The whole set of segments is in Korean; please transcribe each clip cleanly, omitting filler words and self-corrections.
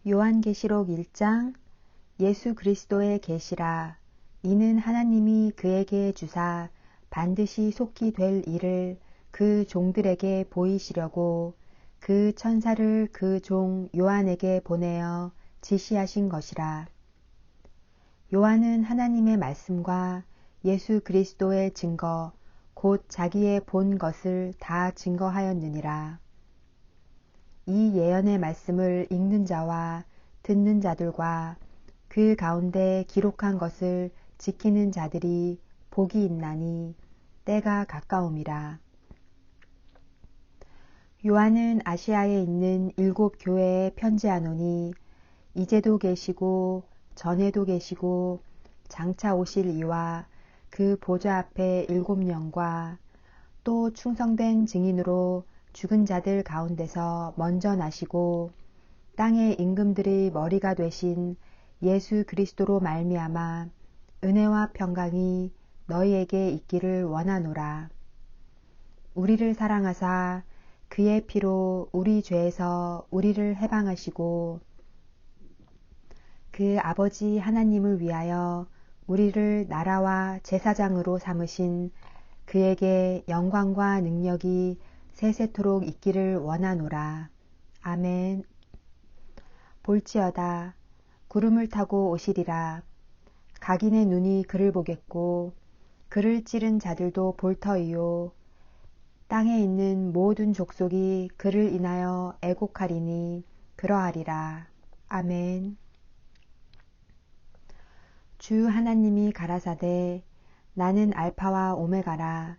요한계시록 1장. 예수 그리스도의 계시라. 이는 하나님이 그에게 주사 반드시 속히 될 일을 그 종들에게 보이시려고 그 천사를 그 종 요한에게 보내어 지시하신 것이라. 요한은 하나님의 말씀과 예수 그리스도의 증거 곧 자기의 본 것을 다 증거하였느니라. 이 예언의 말씀을 읽는 자와 듣는 자들과 그 가운데 기록한 것을 지키는 자들이 복이 있나니 때가 가까움이라. 요한은 아시아에 있는 7 교회에 편지하노니 이제도 계시고 전에도 계시고 장차 오실 이와 그 보좌 앞에 7영과 또 충성된 증인으로 죽은 자들 가운데서 먼저 나시고 땅의 임금들의 머리가 되신 예수 그리스도로 말미암아 은혜와 평강이 너희에게 있기를 원하노라. 우리를 사랑하사 그의 피로 우리 죄에서 우리를 해방하시고 그 아버지 하나님을 위하여 우리를 나라와 제사장으로 삼으신 그에게 영광과 능력이 세세토록 있기를 원하노라. 아멘. 볼지어다 구름을 타고 오시리라. 각인의 눈이 그를 보겠고 그를 찌른 자들도 볼 터이요. 땅에 있는 모든 족속이 그를 인하여 애곡하리니 그러하리라. 아멘. 주 하나님이 가라사대 나는 알파와 오메가라.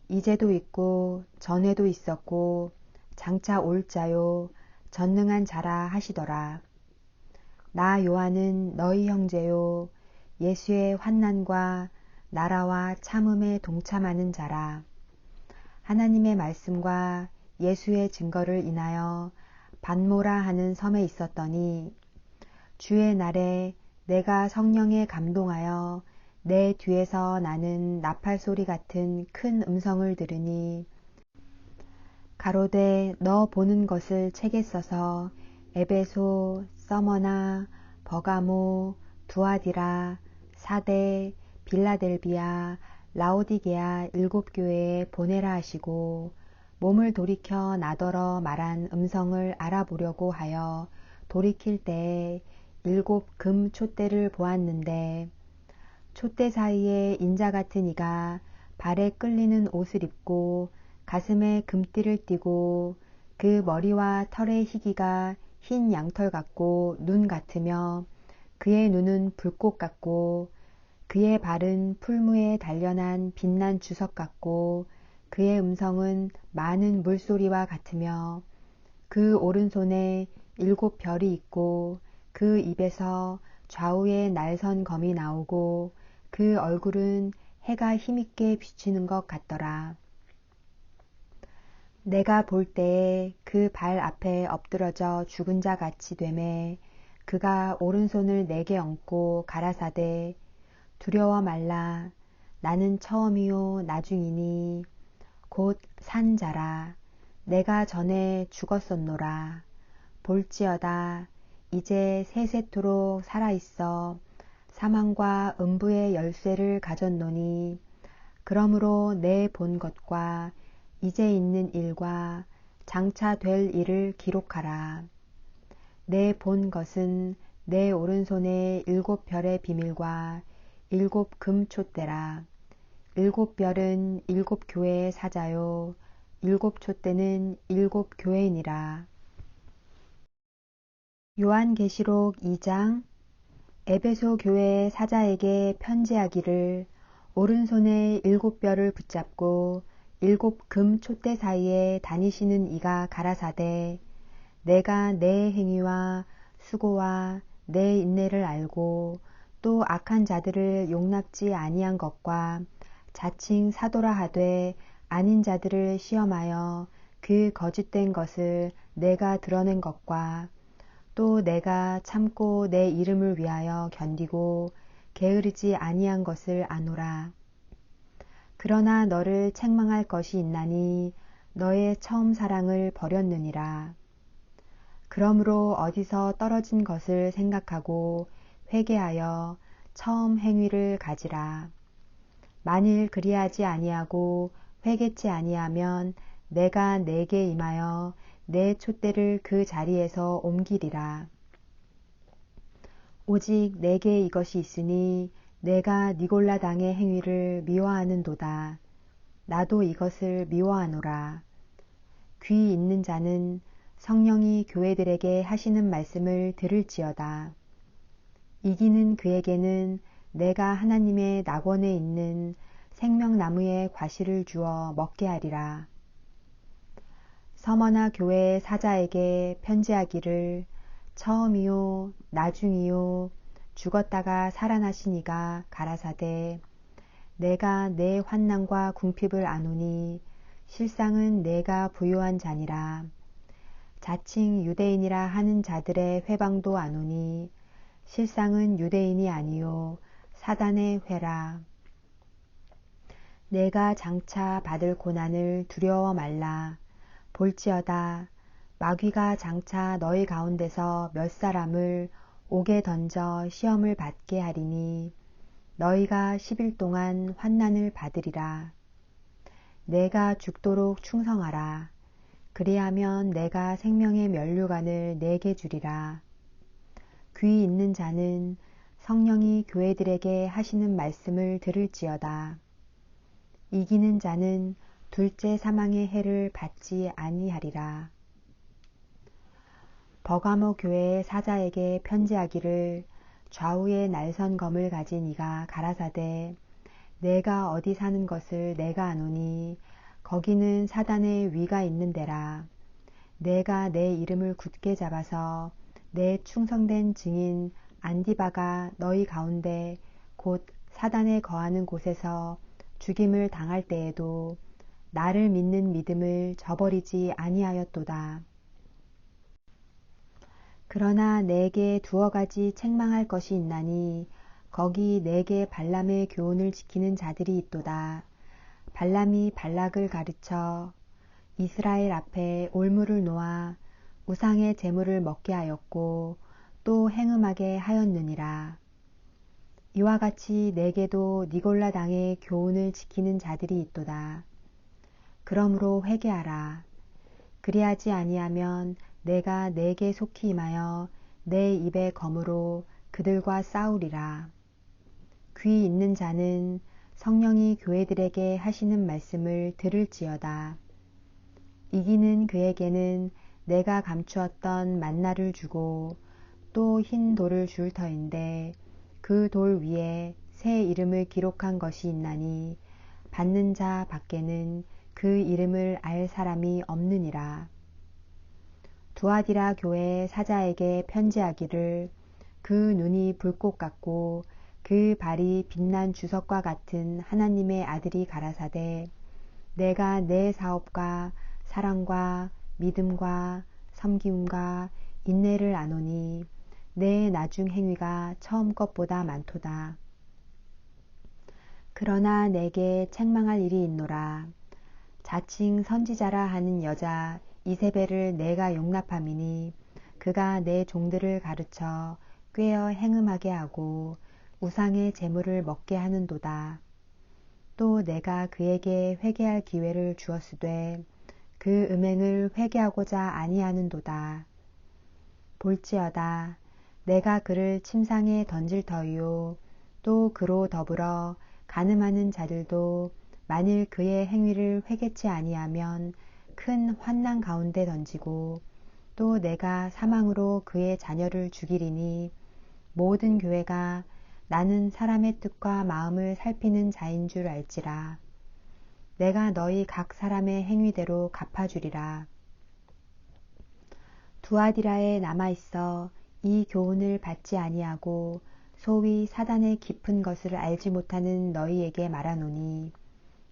이제도 있고 전에도 있었고 장차 올 자요 전능한 자라 하시더라. 나 요한은 너희 형제요 예수의 환난과 나라와 참음에 동참하는 자라. 하나님의 말씀과 예수의 증거를 인하여 반모라 하는 섬에 있었더니 주의 날에 내가 성령에 감동하여 내 뒤에서 나는 나팔 소리 같은 큰 음성을 들으니 가로되 너 보는 것을 책에 써서 에베소, 서머나, 버가모, 두아디라, 사대, 빌라델비아, 라오디게아 7 교회에 보내라 하시고 몸을 돌이켜 나더러 말한 음성을 알아보려고 하여 돌이킬 때에 7 금 촛대를 보았는데 촛대 사이에 인자 같은 이가 발에 끌리는 옷을 입고 가슴에 금띠를 띠고 그 머리와 털의 희기가 흰 양털 같고 눈 같으며 그의 눈은 불꽃 같고 그의 발은 풀무에 단련한 빛난 주석 같고 그의 음성은 많은 물소리와 같으며 그 오른손에 7 별이 있고 그 입에서 좌우에 날선 검이 나오고 그 얼굴은 해가 힘있게 비치는 것 같더라. 내가 볼 때에 그 발 앞에 엎드러져 죽은 자 같이 되매 그가 오른손을 내게 얹고 가라사대 두려워 말라. 나는 처음이요 나중이니 곧 산 자라. 내가 전에 죽었었노라. 볼지어다 이제 세세토록 살아있어 사망과 음부의 열쇠를 가졌노니 그러므로 내 본 것과 이제 있는 일과 장차 될 일을 기록하라. 내 본 것은 내 오른손에 7 별의 비밀과 7 금 촛대라. 7 별은 7 교회의 사자요 7 촛대는 7 교회이니라. 요한계시록 2장. 에베소 교회의 사자에게 편지하기를 오른손에 7 별을 붙잡고 7 금 촛대 사이에 다니시는 이가 가라사대 내가 내 행위와 수고와 내 인내를 알고 또 악한 자들을 용납지 아니한 것과 자칭 사도라 하되 아닌 자들을 시험하여 그 거짓된 것을 내가 드러낸 것과 또 내가 참고 내 이름을 위하여 견디고 게으르지 아니한 것을 아노라. 그러나 너를 책망할 것이 있나니 너의 처음 사랑을 버렸느니라. 그러므로 어디서 떨어진 것을 생각하고 회개하여 처음 행위를 가지라. 만일 그리하지 아니하고 회개치 아니하면 내가 내게 임하여 내 촛대를 그 자리에서 옮기리라. 오직 내게 이것이 있으니 내가 니골라 당의 행위를 미워하는도다. 나도 이것을 미워하노라. 귀 있는 자는 성령이 교회들에게 하시는 말씀을 들을지어다. 이기는 그에게는 내가 하나님의 낙원에 있는 생명나무의 과실을 주어 먹게 하리라. 서머나 교회의 사자에게 편지하기를 처음이요 나중이요 죽었다가 살아나신 이가 가라사대 내가 내 환난과 궁핍을 아노니 실상은 내가 부요한 자니라. 자칭 유대인이라 하는 자들의 회방도 아노니 실상은 유대인이 아니요 사단의 회라. 내가 장차 받을 고난을 두려워 말라. 볼지어다 마귀가 장차 너희 가운데서 몇 사람을 옥에 던져 시험을 받게 하리니 너희가 10일 동안 환난을 받으리라. 내가 죽도록 충성하라. 그리하면 내가 생명의 면류관을 내게 주리라. 귀 있는 자는 성령이 교회들에게 하시는 말씀을 들을지어다. 이기는 자는 둘째 사망의 해를 받지 아니하리라. 버가모 교회의 사자에게 편지하기를 좌우에 날선 검을 가진 이가 가라사대 내가 어디 사는 것을 내가 아노니 거기는 사단의 위가 있는 데라. 내가 내 이름을 굳게 잡아서 내 충성된 증인 안디바가 너희 가운데 곧 사단에 거하는 곳에서 죽임을 당할 때에도 나를 믿는 믿음을 저버리지 아니하였도다. 그러나 내게 두어 가지 책망할 것이 있나니 거기 내게 발람의 교훈을 지키는 자들이 있도다. 발람이 발락을 가르쳐 이스라엘 앞에 올무를 놓아 우상의 제물을 먹게 하였고 또 행음하게 하였느니라. 이와 같이 내게도 니골라 당의 교훈을 지키는 자들이 있도다. 그러므로 회개하라. 그리하지 아니하면 내가 내게 속히 임하여 내 입의 검으로 그들과 싸우리라. 귀 있는 자는 성령이 교회들에게 하시는 말씀을 들을지어다. 이기는 그에게는 내가 감추었던 만나를 주고 또 흰 돌을 줄 터인데 그 돌 위에 새 이름을 기록한 것이 있나니 받는 자 밖에는 그 이름을 알 사람이 없느니라. 두아디라 교회의 사자에게 편지하기를 그 눈이 불꽃 같고 그 발이 빛난 주석과 같은 하나님의 아들이 가라사대 내가 내 사업과 사랑과 믿음과 섬김과 인내를 아노니 내 나중 행위가 처음 것보다 많도다. 그러나 내게 책망할 일이 있노라. 자칭 선지자라 하는 여자 이세벨을 내가 용납함이니 그가 내 종들을 가르쳐 꾀어 행음하게 하고 우상의 제물을 먹게 하는도다. 또 내가 그에게 회개할 기회를 주었으되 그 음행을 회개하고자 아니하는도다. 볼지어다 내가 그를 침상에 던질 터이요 또 그로 더불어 간음하는 자들도 만일 그의 행위를 회개치 아니하면 큰 환난 가운데 던지고 또 내가 사망으로 그의 자녀를 죽이리니 모든 교회가 나는 사람의 뜻과 마음을 살피는 자인 줄 알지라. 내가 너희 각 사람의 행위대로 갚아주리라. 두아디라에 남아있어 이 교훈을 받지 아니하고 소위 사단의 깊은 것을 알지 못하는 너희에게 말하노니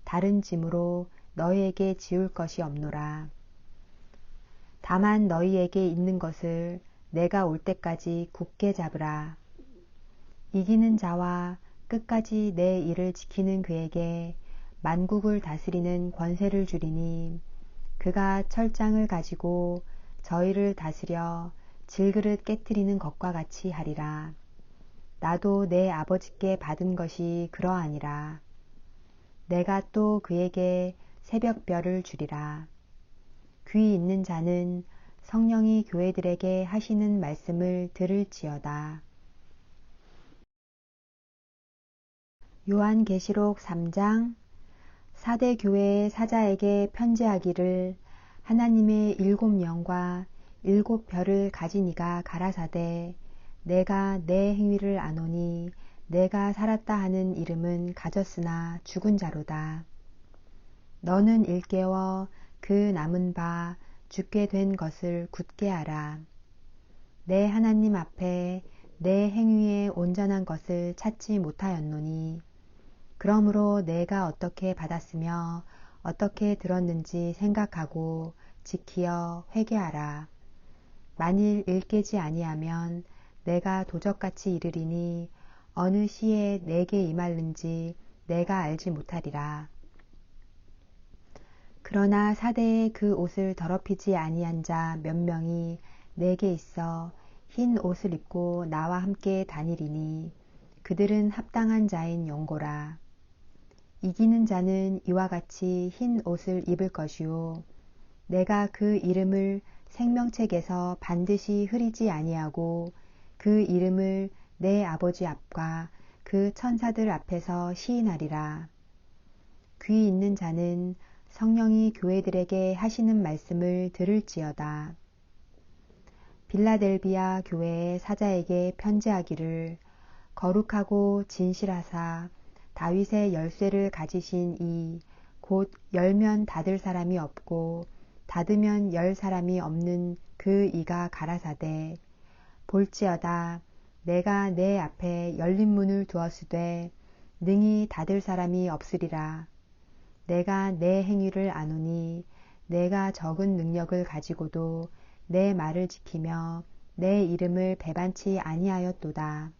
다른 짐으로 너희에게 지울 것이 없노라. 다만 너희에게 있는 것을 내가 올 때까지 굳게 잡으라. 이기는 자와 끝까지 내 일을 지키는 그에게 만국을 다스리는 권세를 주리니 그가 철장을 가지고 저희를 다스려 질그릇 깨트리는 것과 같이 하리라. 나도 내 아버지께 받은 것이 그러하니라. 내가 또 그에게 새벽별을 주리라. 귀 있는 자는 성령이 교회들에게 하시는 말씀을 들을지어다. 요한계시록 3장. 사대 교회의 사자에게 편지하기를 하나님의 7 영과 7 별을 가진 이가 가라사대 내가 내 행위를 아노니 내가 살았다 하는 이름은 가졌으나 죽은 자로다. 너는 일깨워 그 남은 바 죽게 된 것을 굳게 알아. 내 하나님 앞에 내 행위에 온전한 것을 찾지 못하였노니 그러므로 내가 어떻게 받았으며 어떻게 들었는지 생각하고 지키어 회개하라. 만일 일깨지 아니하면 내가 도적같이 이르리니 어느 시에 내게 임할는지 내가 알지 못하리라. 그러나 사대에 그 옷을 더럽히지 아니한 자 몇 명이 내게 있어 흰 옷을 입고 나와 함께 다니리니 그들은 합당한 자인 용고라. 이기는 자는 이와 같이 흰 옷을 입을 것이요 내가 그 이름을 생명책에서 반드시 흐리지 아니하고 그 이름을 내 아버지 앞과 그 천사들 앞에서 시인하리라. 귀 있는 자는 성령이 교회들에게 하시는 말씀을 들을지어다. 빌라델비아 교회의 사자에게 편지하기를 거룩하고 진실하사 다윗의 열쇠를 가지신 이 곧 열면 닫을 사람이 없고 닫으면 열 사람이 없는 그 이가 가라사대 볼지어다 내가 내 앞에 열린 문을 두었으되 능히 닫을 사람이 없으리라. 내가 내 행위를 아노니 내가 적은 능력을 가지고도 내 말을 지키며 내 이름을 배반치 아니하였도다.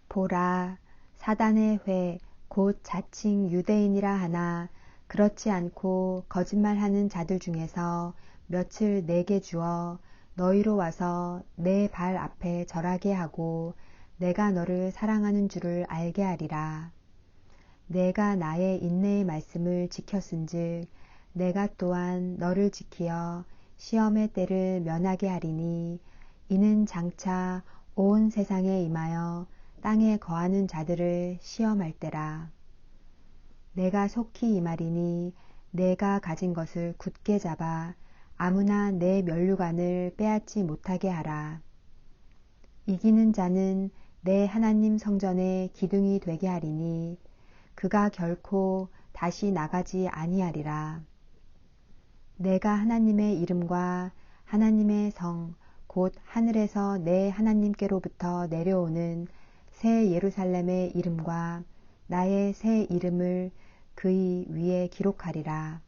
보라, 사단의 회, 곧 자칭 유대인이라 하나 그렇지 않고 거짓말하는 자들 중에서 며칠 내게 주어 너희로 와서 내 발 앞에 절하게 하고 내가 너를 사랑하는 줄을 알게 하리라. 내가 나의 인내의 말씀을 지켰은즉 내가 또한 너를 지키어 시험의 때를 면하게 하리니 이는 장차 온 세상에 임하여 땅에 거하는 자들을 시험할 때라. 내가 속히 임하리니 내가 가진 것을 굳게 잡아 아무나 내 면류관을 빼앗지 못하게 하라. 이기는 자는 내 하나님 성전의 기둥이 되게 하리니 그가 결코 다시 나가지 아니하리라. 내가 하나님의 이름과 하나님의 성, 곧 하늘에서 내 하나님께로부터 내려오는 새 예루살렘의 이름과 나의 새 이름을 그의 위에 기록하리라.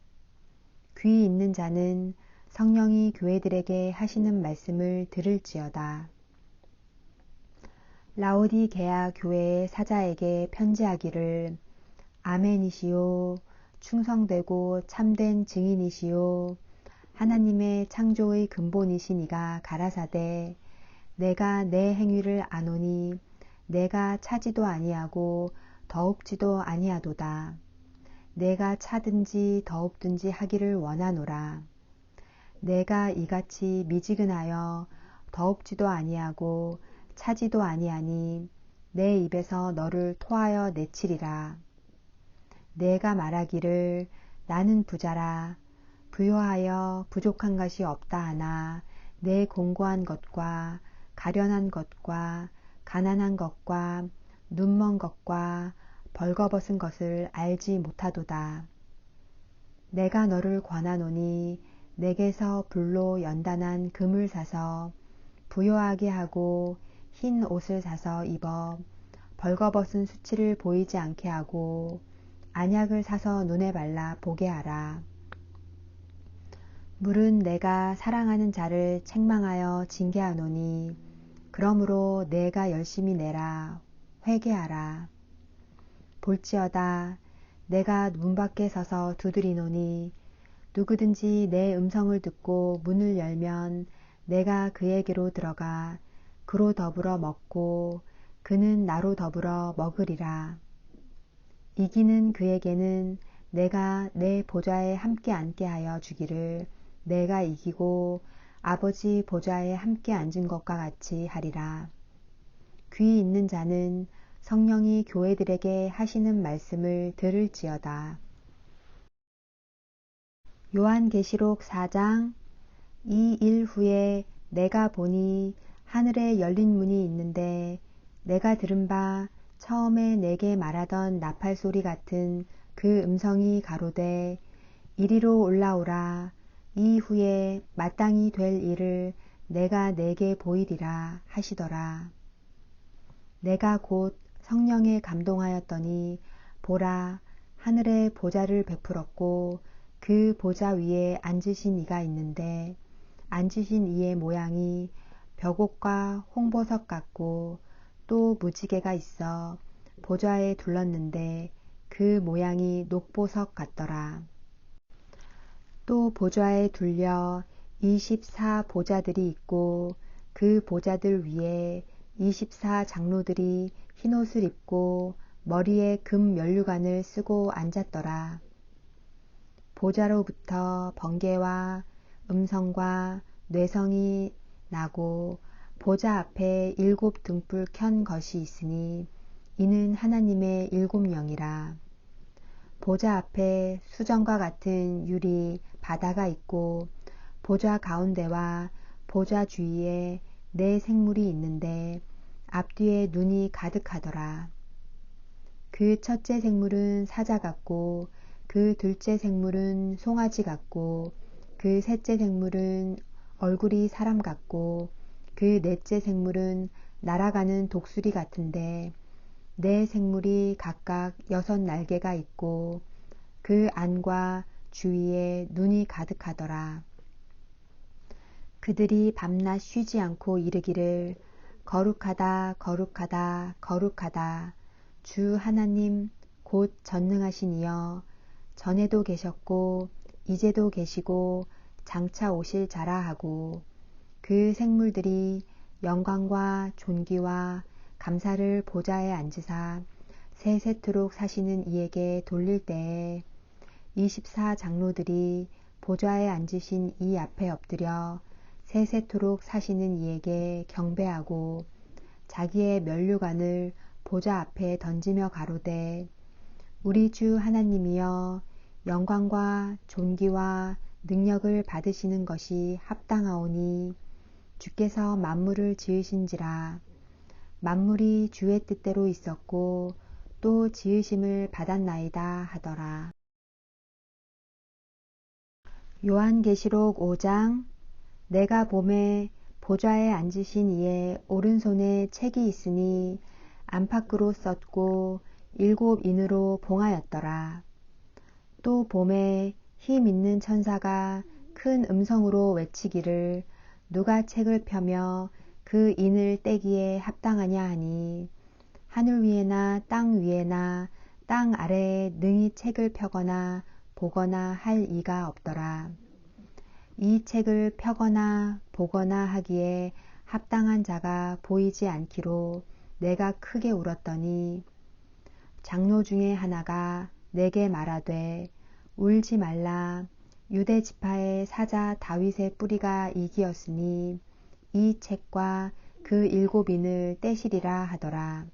귀 있는 자는 성령이 교회들에게 하시는 말씀을 들을지어다. 라오디게아 교회의 사자에게 편지하기를 아멘이시요 충성되고 참된 증인이시요 하나님의 창조의 근본이신 이가 가라사대 내가 내 행위를 아노니 내가 차지도 아니하고 더웁지도 아니하도다. 내가 차든지 더웁든지 하기를 원하노라. 내가 이같이 미지근하여 더웁지도 아니하고 차지도 아니하니 내 입에서 너를 토하여 내치리라. 내가 말하기를 나는 부자라 부요하여 부족한 것이 없다 하나 내 공고한 것과 가련한 것과 가난한 것과 눈먼 것과 벌거벗은 것을 알지 못하도다. 내가 너를 권하노니 내게서 불로 연단한 금을 사서 부요하게 하고 흰 옷을 사서 입어 벌거벗은 수치를 보이지 않게 하고 안약을 사서 눈에 발라 보게 하라. 물은 내가 사랑하는 자를 책망하여 징계하노니 그러므로 내가 열심히 내라 회개하라. 볼지어다 내가 문 밖에 서서 두드리노니 누구든지 내 음성을 듣고 문을 열면 내가 그에게로 들어가 그로 더불어 먹고 그는 나로 더불어 먹으리라. 이기는 그에게는 내가 내 보좌에 함께 앉게 하여 주기를 내가 이기고 아버지 보좌에 함께 앉은 것과 같이 하리라. 귀 있는 자는 성령이 교회들에게 하시는 말씀을 들을지어다. 요한계시록 4장. 이 일 후에 내가 보니 하늘에 열린 문이 있는데 내가 들은 바 처음에 내게 말하던 나팔 소리 같은 그 음성이 가로되 이리로 올라오라. 이후에 마땅히 될 일을 내가 내게 보이리라 하시더라. 내가 곧 성령에 감동하였더니 보라, 하늘에 보좌를 베풀었고 그 보좌 위에 앉으신 이가 있는데 앉으신 이의 모양이 벽옥과 홍보석 같고 또 무지개가 있어 보좌에 둘렀는데 그 모양이 녹보석 같더라. 또 보좌에 둘려 24 보좌들이 있고 그 보좌들 위에 24 장로들이 흰옷을 입고 머리에 금 면류관을 쓰고 앉았더라. 보좌로부터 번개와 음성과 뇌성이 나고 보좌 앞에 7 등불 켠 것이 있으니 이는 하나님의 7 영이라. 보좌 앞에 수정과 같은 유리 바다가 있고 보좌 가운데와 보좌 주위에 4 생물이 있는데 앞뒤에 눈이 가득하더라. 그 첫째 생물은 사자 같고 그 둘째 생물은 송아지 같고 그 셋째 생물은 얼굴이 사람 같고 그 넷째 생물은 날아가는 독수리 같은데 4 생물이 각각 6 날개가 있고 그 안과 주위에 눈이 가득하더라. 그들이 밤낮 쉬지 않고 이르기를 거룩하다 거룩하다 거룩하다 주 하나님 곧 전능하신 이여 전에도 계셨고 이제도 계시고 장차 오실 자라 하고 그 생물들이 영광과 존귀와 감사를 보좌에 앉으사 세세토록 사시는 이에게 돌릴 때에 24 장로들이 보좌에 앉으신 이 앞에 엎드려 세세토록 사시는 이에게 경배하고 자기의 면류관을 보좌 앞에 던지며 가로되 우리 주 하나님이여 영광과 존귀와 능력을 받으시는 것이 합당하오니 주께서 만물을 지으신지라. 만물이 주의 뜻대로 있었고 또 지으심을 받았나이다 하더라. 요한계시록 5장. 내가 보매 보좌에 앉으신 이의 오른손에 책이 있으니 안팎으로 썼고 7 인으로 봉하였더라. 또 보매 힘 있는 천사가 큰 음성으로 외치기를 누가 책을 펴며 그 인을 떼기에 합당하냐 하니 하늘 위에나 땅 위에나 땅 아래에 능히 책을 펴거나 보거나 할 이가 없더라. 이 책을 펴거나 보거나 하기에 합당한 자가 보이지 않기로 내가 크게 울었더니 장로 중에 하나가 내게 말하되 울지 말라. 유대 지파의 사자 다윗의 뿌리가 이기었으니 이 책과 그 7 인을 떼시리라 하더라.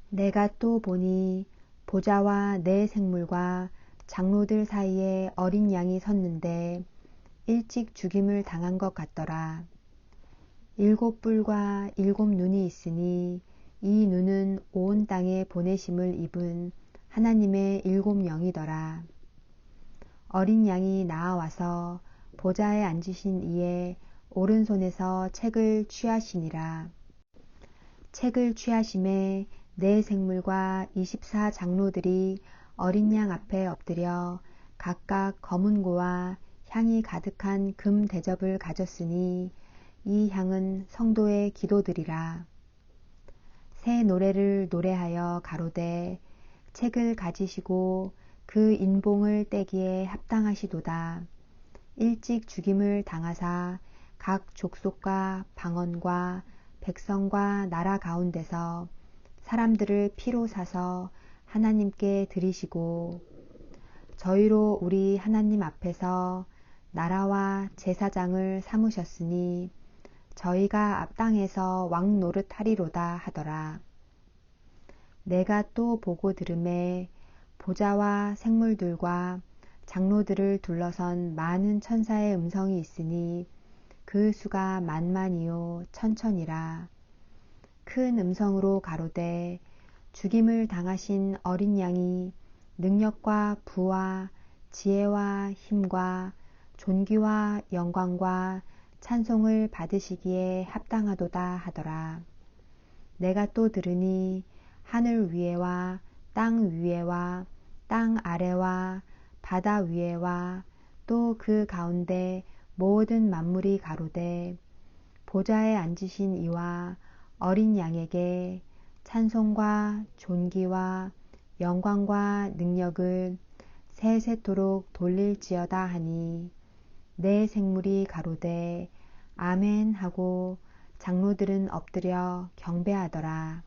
내가 또 보니 보좌와 4 생물과 장로들 사이에 어린 양이 섰는데 일찍 죽임을 당한 것 같더라. 7 뿔과 7 눈이 있으니 이 눈은 온 땅에 보내심을 입은 하나님의 7 영이더라. 어린 양이 나아와서 보좌에 앉으신 이의 오른손에서 책을 취하시니라. 책을 취하심에 4 생물과 24 장로들이 어린 양 앞에 엎드려 각각 검은 고와 향이 가득한 금 대접을 가졌으니 이 향은 성도의 기도들이라. 새 노래를 노래하여 가로되 책을 가지시고 그 인봉을 떼기에 합당하시도다. 일찍 죽임을 당하사 각 족속과 방언과 백성과 나라 가운데서 사람들을 피로 사서 하나님께 드리시고 저희로 우리 하나님 앞에서 나라와 제사장을 삼으셨으니 저희가 앞땅에서 왕 노릇하리로다 하더라. 내가 또 보고 들음에 보좌와 생물들과 장로들을 둘러선 많은 천사의 음성이 있으니 그 수가 만만이요 천천이라. 큰 음성으로 가로되 죽임을 당하신 어린 양이 능력과 부와 지혜와 힘과 존귀와 영광과 찬송을 받으시기에 합당하도다 하더라. 내가 또 들으니 하늘 위에와 땅 위에와 땅 아래와 바다 위에와 또 그 가운데 모든 만물이 가로되 보좌에 앉으신 이와 어린 양에게 찬송과 존귀와 영광과 능력을 세세토록 돌릴지어다 하니 내 생물이 가로되 아멘 하고 장로들은 엎드려 경배하더라.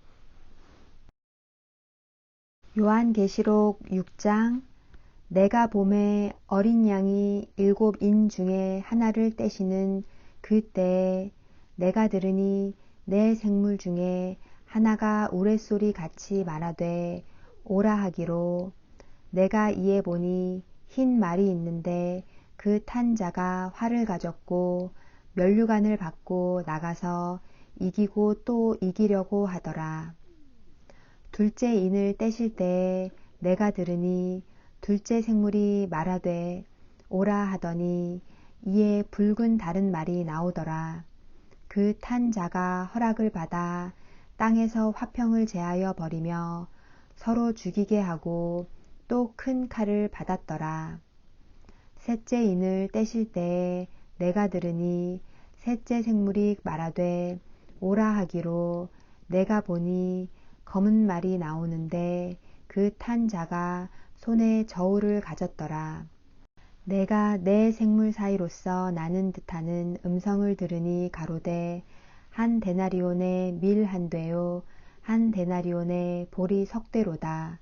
요한계시록 6장. 내가 봄에 어린 양이 7인 중에 하나를 떼시는 그때에 내가 들으니 내 생물 중에 하나가 우레소리 같이 말하되 오라 하기로 내가 이에 보니 흰 말이 있는데 그 탄 자가 활을 가졌고 면류관을 받고 나가서 이기고 또 이기려고 하더라. 둘째 인을 떼실 때에 내가 들으니 둘째 생물이 말하되 오라 하더니 이에 붉은 다른 말이 나오더라. 그 탄 자가 허락을 받아 땅에서 화평을 제하여 버리며 서로 죽이게 하고 또 큰 칼을 받았더라. 셋째 인을 떼실 때에 내가 들으니 셋째 생물이 말하되 오라 하기로 내가 보니 검은 말이 나오는데 그 탄 자가 손에 저울을 가졌더라. 내가 내 생물 사이로서 나는 듯하는 음성을 들으니 가로되 한 데나리온의 밀 한 되요 한 데나리온의 보리 석 되로다.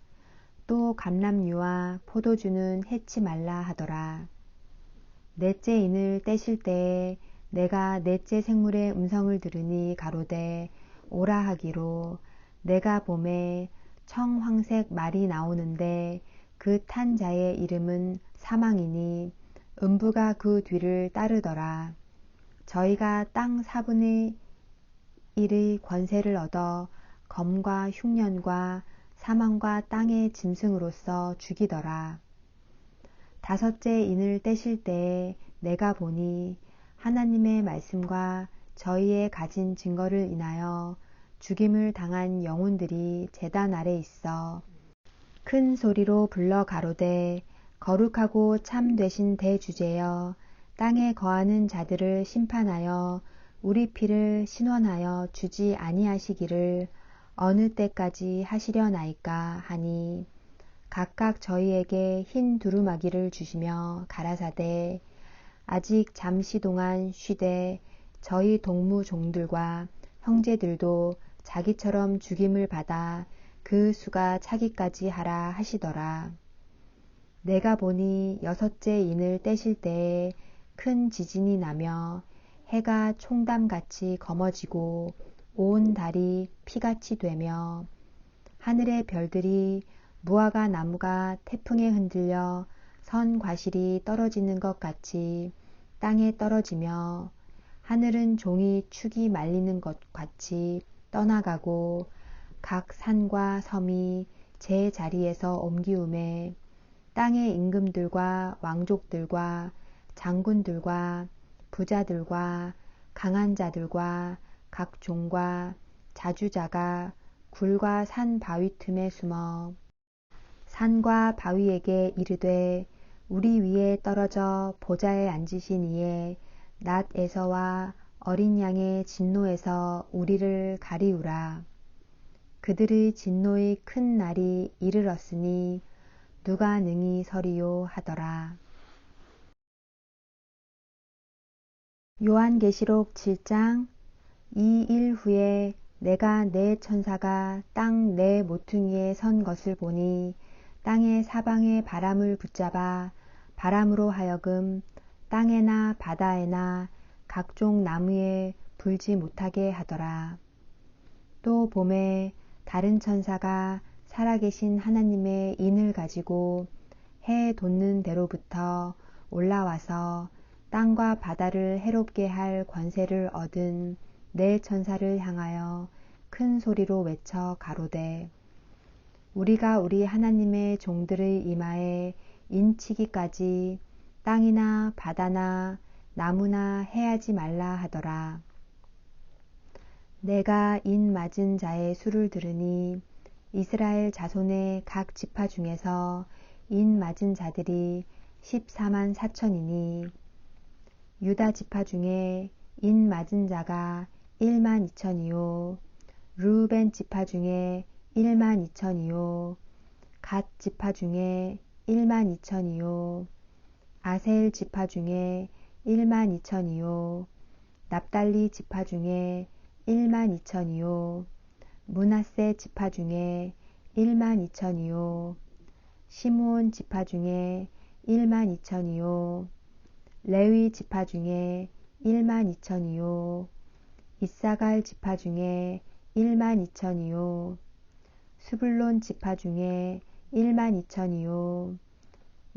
또 감람류와 포도주는 해치 말라 하더라. 넷째 인을 떼실 때에 내가 넷째 생물의 음성을 들으니 가로되 오라 하기로 내가 봄에 청황색 말이 나오는데 그 탄 자의 이름은 사망이니 음부가 그 뒤를 따르더라. 저희가 땅 4분의 1의 권세를 얻어 검과 흉년과 사망과 땅의 짐승으로서 죽이더라. 다섯째 인을 떼실 때에 내가 보니 하나님의 말씀과 저희의 가진 증거를 인하여 죽임을 당한 영혼들이 제단 아래 있어 큰 소리로 불러 가로되 거룩하고 참 되신 대주제여 땅에 거하는 자들을 심판하여 우리 피를 신원하여 주지 아니하시기를 어느 때까지 하시려나이까 하니 각각 저희에게 흰 두루마기를 주시며 가라사대 아직 잠시 동안 쉬되 저희 동무 종들과 형제들도 자기처럼 죽임을 받아 그 수가 차기까지 하라 하시더라. 내가 보니 여섯째 인을 떼실 때에 큰 지진이 나며 해가 총담같이 검어지고 온 달이 피같이 되며 하늘의 별들이 무화과 나무가 태풍에 흔들려 선 과실이 떨어지는 것 같이 땅에 떨어지며 하늘은 종이 축이 말리는 것 같이 떠나가고 각 산과 섬이 제 자리에서 옮기움에 땅의 임금들과 왕족들과 장군들과 부자들과 강한 자들과 각 종과 자주자가 굴과 산 바위 틈에 숨어 산과 바위에게 이르되 우리 위에 떨어져 보좌에 앉으신 이의 낫에서와 어린 양의 진노에서 우리를 가리우라. 그들의 진노의 큰 날이 이르렀으니 누가 능히 서리요 하더라. 요한계시록 7장. 이 일 후에 내가 네 천사가 땅 네 모퉁이에 선 것을 보니 땅의 사방에 바람을 붙잡아 바람으로 하여금 땅에나 바다에나 각종 나무에 불지 못하게 하더라. 또 봄에 다른 천사가 살아계신 하나님의 인을 가지고 해 돋는 데로부터 올라와서 땅과 바다를 해롭게 할 권세를 얻은 네 천사를 향하여 큰 소리로 외쳐 가로되 우리가 우리 하나님의 종들의 이마에 인치기까지 땅이나 바다나 나무나 해하지 말라 하더라. 내가 인 맞은 자의 수를 들으니 이스라엘 자손의 각 지파 중에서 인 맞은 자들이 14만 4천이니 유다 지파 중에 인 맞은 자가 1만 2천이요 르우벤 지파 중에 1만 2천이요 갓 지파 중에 1만 2천이요 아셀 지파 중에 1만 2천이요 납달리 지파 중에 1만 2천이요 므낫세 지파 중에 1만 2천이요 시므온 지파 중에 1만 2천이요 레위 지파 중에 1만 2천이요 이사갈 지파 중에 1만 2천이요 스불론 지파 중에 1만 2천이요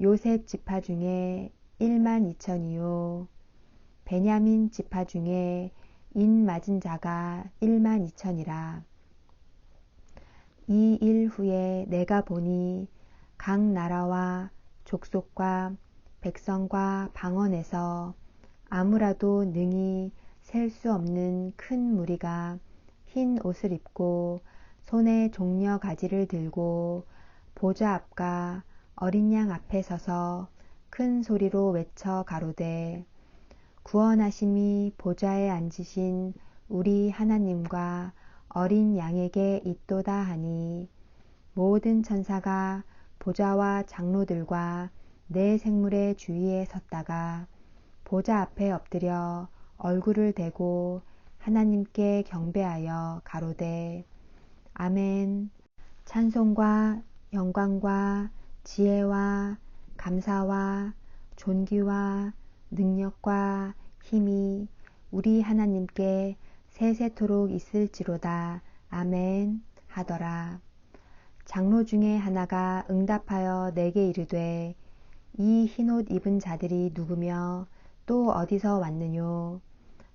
요셉 지파 중에 1만 2천이요 베냐민 지파 중에 인 맞은 자가 1만 2천이라. 이 일 후에 내가 보니 각 나라와 족속과 백성과 방언에서 아무라도 능히 셀 수 없는 큰 무리가 흰 옷을 입고 손에 종려 가지를 들고 보좌 앞과 어린 양 앞에 서서 큰 소리로 외쳐 가로되 구원하심이 보좌에 앉으신 우리 하나님과 어린 양에게 있도다 하니 모든 천사가 보좌와 장로들과 네 생물의 주위에 섰다가 보좌 앞에 엎드려 얼굴을 대고 하나님께 경배하여 가로되 아멘. 찬송과 영광과 지혜와 감사와 존귀와 능력과 힘이 우리 하나님께 세세토록 있을지로다. 아멘 하더라. 장로 중에 하나가 응답하여 내게 이르되 이 흰옷 입은 자들이 누구며 또 어디서 왔느뇨?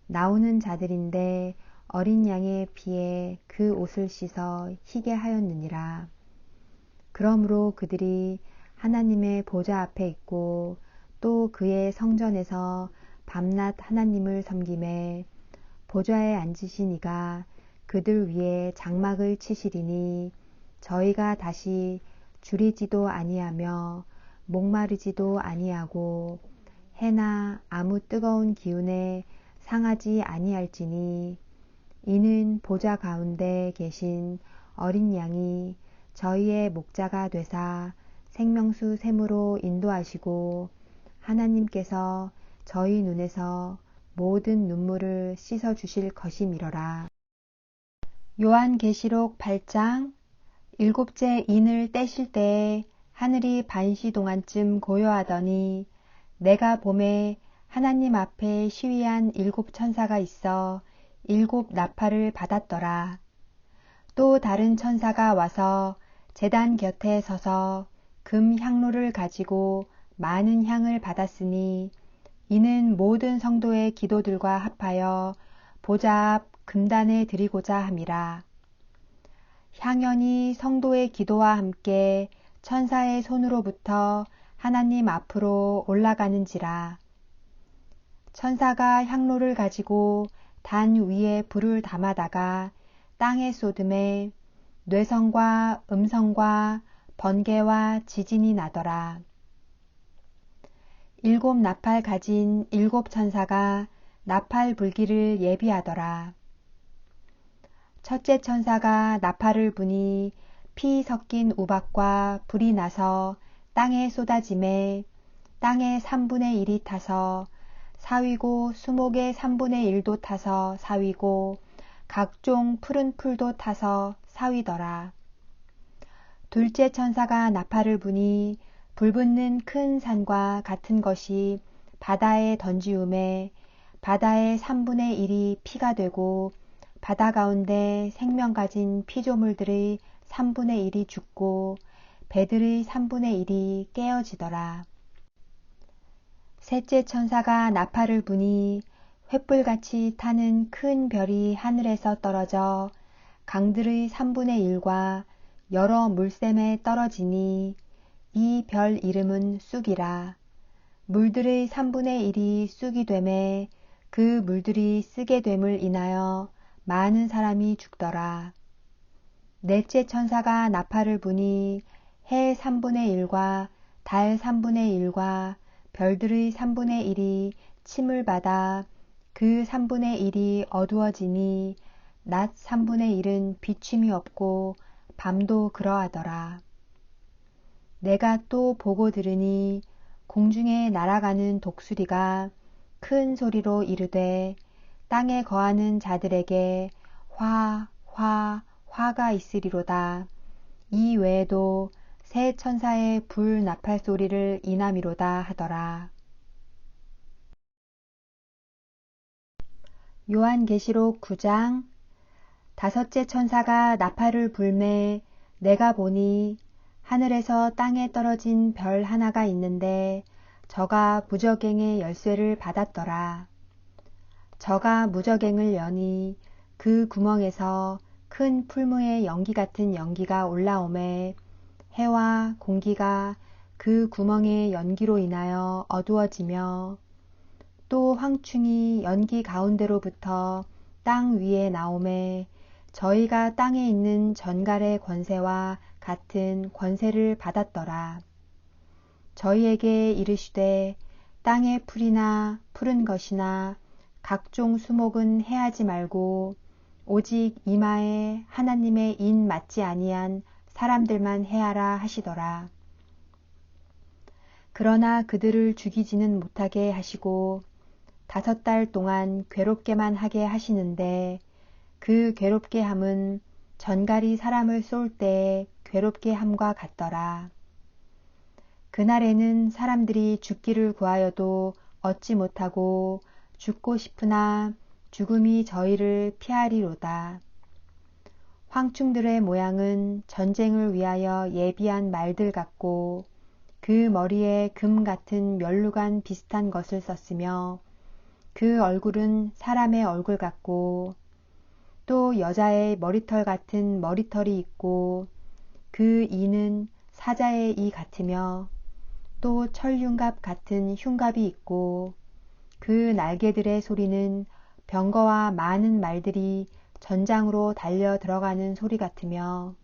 나오는 자들인데 어린 양의 피에 그 옷을 씻어 희게 하였느니라. 그러므로 그들이 하나님의 보좌 앞에 있고 또 그의 성전에서 밤낮 하나님을 섬기매 보좌에 앉으신 이가 그들 위에 장막을 치시리니 저희가 다시 줄이지도 아니하며 목마르지도 아니하고 해나 아무 뜨거운 기운에 상하지 아니할지니 이는 보좌 가운데 계신 어린 양이 저희의 목자가 되사 생명수 샘으로 인도하시고 하나님께서 저희 눈에서 모든 눈물을 씻어 주실 것이미러라. 요한계시록 8장. 일곱째 인을 떼실 때에 하늘이 반시 동안쯤 고요하더니 내가 보매 하나님 앞에 시위한 7 천사가 있어 7 나팔을 받았더라. 또 다른 천사가 와서 제단 곁에 서서 금 향로를 가지고 많은 향을 받았으니 이는 모든 성도의 기도들과 합하여 보좌 앞 금단에 드리고자 함이라. 향연이 성도의 기도와 함께 천사의 손으로부터 하나님 앞으로 올라가는지라. 천사가 향로를 가지고 단 위에 불을 담아다가 땅에 쏟음에 뇌성과 음성과 번개와 지진이 나더라. 7 나팔 가진 7 천사가 나팔 불기를 예비하더라. 첫째 천사가 나팔을 부니 피 섞인 우박과 불이 나서 땅에 쏟아짐에 땅의 3분의 1이 타서 사위고 수목의 3분의 1도 타서 사위고 각종 푸른 풀도 타서 사위더라. 둘째 천사가 나팔을 부니 불붙는 큰 산과 같은 것이 바다에 던지움에 바다의 3분의 1이 피가 되고 바다 가운데 생명 가진 피조물들의 3분의 1이 죽고 배들의 3분의 1이 깨어지더라. 셋째 천사가 나팔을 부니 횃불같이 타는 큰 별이 하늘에서 떨어져 강들의 3분의 1과 여러 물샘에 떨어지니 이 별 이름은 쑥이라. 물들의 3분의 1이 쑥이 되매 그 물들이 쓰게 됨을 인하여 많은 사람이 죽더라. 넷째 천사가 나팔을 부니 해 3분의 1과 달 3분의 1과 별들의 3분의 1이 침을 받아 그 3분의 1이 어두워지니 낮 3분의 1은 비침이 없고 밤도 그러하더라. 내가 또 보고 들으니 공중에 날아가는 독수리가 큰 소리로 이르되 땅에 거하는 자들에게 화가 있으리로다. 이 외에도 새 천사의 불 나팔 소리를 인함이로다 하더라. 요한계시록 9장. 다섯째 천사가 나팔을 불매 내가 보니 하늘에서 땅에 떨어진 별 하나가 있는데 저가 무저갱의 열쇠를 받았더라. 저가 무저갱을 여니 그 구멍에서 큰 풀무의 연기 같은 연기가 올라오매 해와 공기가 그 구멍의 연기로 인하여 어두워지며 또 황충이 연기 가운데로부터 땅 위에 나오매 저희가 땅에 있는 전갈의 권세와 같은 권세를 받았더라. 저희에게 이르시되 땅의 풀이나 푸른 것이나 각종 수목은 해하지 말고 오직 이마에 하나님의 인 맞지 아니한 사람들만 해하라 하시더라. 그러나 그들을 죽이지는 못하게 하시고 5달 동안 괴롭게만 하게 하시는데 그 괴롭게 함은 전갈이 사람을 쏠 때에 괴롭게 함과 같더라. 그날에는 사람들이 죽기를 구하여도 얻지 못하고 죽고 싶으나 죽음이 저희를 피하리로다. 황충들의 모양은 전쟁을 위하여 예비한 말들 같고 그 머리에 금 같은 면류관 비슷한 것을 썼으며 그 얼굴은 사람의 얼굴 같고 또 여자의 머리털 같은 머리털이 있고 그 이는 사자의 이 같으며 또 철흉갑 같은 흉갑이 있고 그 날개들의 소리는 병거와 많은 말들이 전장으로 달려 들어가는 소리 같으며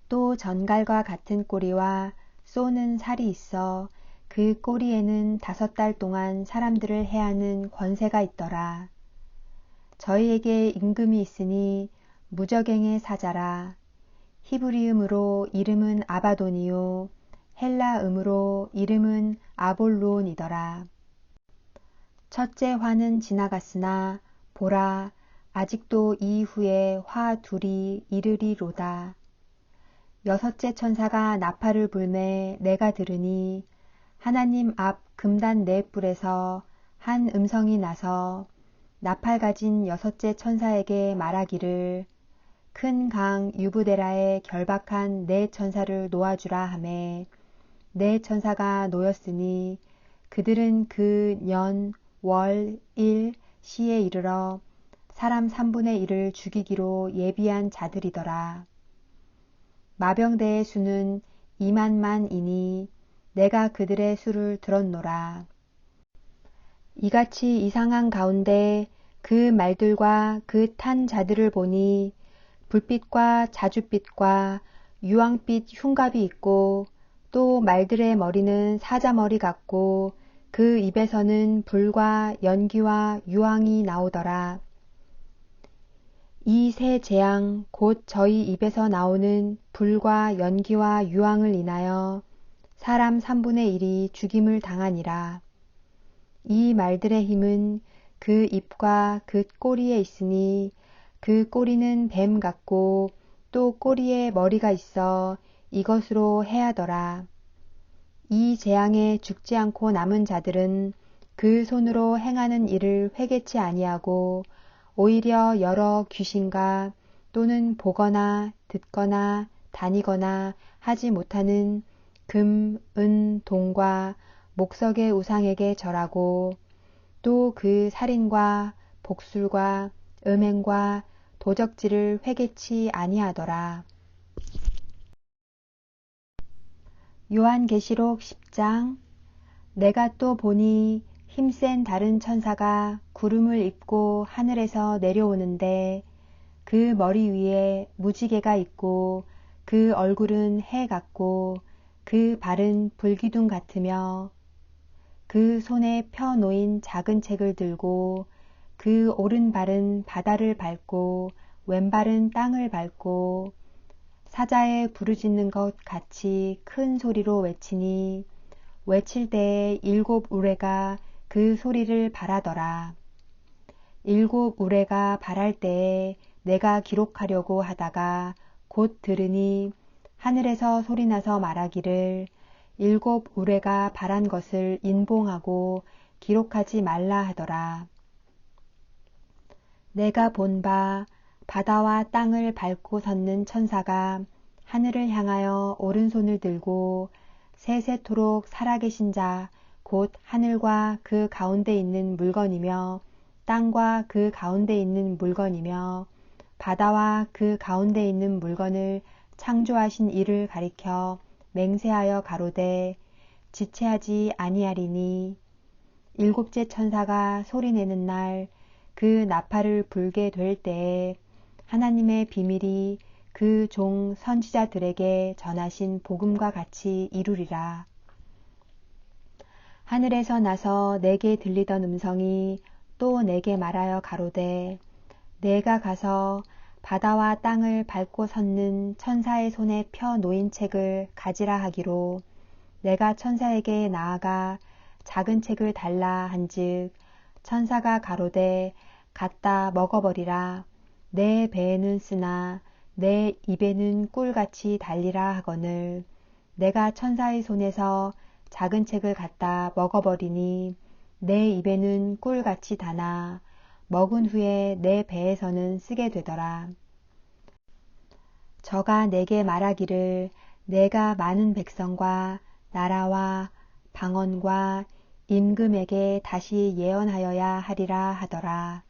또 전갈과 같은 꼬리와 쏘는 살이 있어 그 꼬리에는 5달 동안 사람들을 해하는 권세가 있더라. 저희에게 임금이 있으니 무저갱의 사자라. 히브리음으로 이름은 아바돈이요 헬라음으로 이름은 아볼론이더라. 첫째 화는 지나갔으나 보라 아직도 이후에 화 둘이 이르리로다. 여섯째 천사가 나팔을 불매 내가 들으니 하나님 앞 금단 4뿔에서 한 음성이 나서 나팔 가진 여섯째 천사에게 말하기를 큰 강 유브데라에 결박한 4천사를 놓아주라 하매 4천사가 놓였으니 그들은 그 년, 월, 일, 시에 이르러 사람 3분의 1을 죽이기로 예비한 자들이더라. 마병대의 수는 2만만이니 내가 그들의 수를 들었노라. 이같이 이상한 가운데 그 말들과 그 탄 자들을 보니 불빛과 자줏빛과 유황빛 흉갑이 있고 또 말들의 머리는 사자머리 같고 그 입에서는 불과 연기와 유황이 나오더라. 이 세 재앙 곧 저희 입에서 나오는 불과 연기와 유황을 인하여 사람 3분의 1이 죽임을 당하니라. 이 말들의 힘은 그 입과 그 꼬리에 있으니 그 꼬리는 뱀 같고 또 꼬리에 머리가 있어 이것으로 해하더라. 이 재앙에 죽지 않고 남은 자들은 그 손으로 행하는 일을 회개치 아니하고 오히려 여러 귀신과 또는 보거나 듣거나 다니거나 하지 못하는 금, 은, 동과 목석의 우상에게 절하고 또 그 살인과 복술과 음행과 도적질을 회개치 아니하더라. 요한계시록 10장. 내가 또 보니 힘센 다른 천사가 구름을 입고 하늘에서 내려오는데 그 머리 위에 무지개가 있고 그 얼굴은 해 같고 그 발은 불기둥 같으며 그 손에 펴 놓인 작은 책을 들고 그 오른발은 바다를 밟고 왼발은 땅을 밟고 사자에 부르짖는 것 같이 큰 소리로 외치니 외칠 때에 7 우레가 그 소리를 발하더라. 7 우레가 발할 때에 내가 기록하려고 하다가 곧 들으니 하늘에서 소리나서 말하기를 7 우레가 발한 것을 인봉하고 기록하지 말라 하더라. 내가 본 바 바다와 땅을 밟고 섰는 천사가 하늘을 향하여 오른손을 들고 세세토록 살아계신 자 곧 하늘과 그 가운데 있는 물건이며 땅과 그 가운데 있는 물건이며 바다와 그 가운데 있는 물건을 창조하신 이를 가리켜 맹세하여 가로되 지체하지 아니하리니 7째 천사가 소리내는 날 그 나팔을 불게 될 때에 하나님의 비밀이 그 종 선지자들에게 전하신 복음과 같이 이루리라. 하늘에서 나서 내게 들리던 음성이 또 내게 말하여 가로되 내가 가서 바다와 땅을 밟고 섰는 천사의 손에 펴 놓인 책을 가지라 하기로 내가 천사에게 나아가 작은 책을 달라 한즉 천사가 가로되 갖다 먹어버리라. 내 배에는 쓰나 내 입에는 꿀같이 달리라 하거늘 내가 천사의 손에서 작은 책을 갖다 먹어버리니 내 입에는 꿀같이 다나 먹은 후에 내 배에서는 쓰게 되더라. 저가 내게 말하기를 내가 많은 백성과 나라와 방언과 임금에게 다시 예언하여야 하리라 하더라.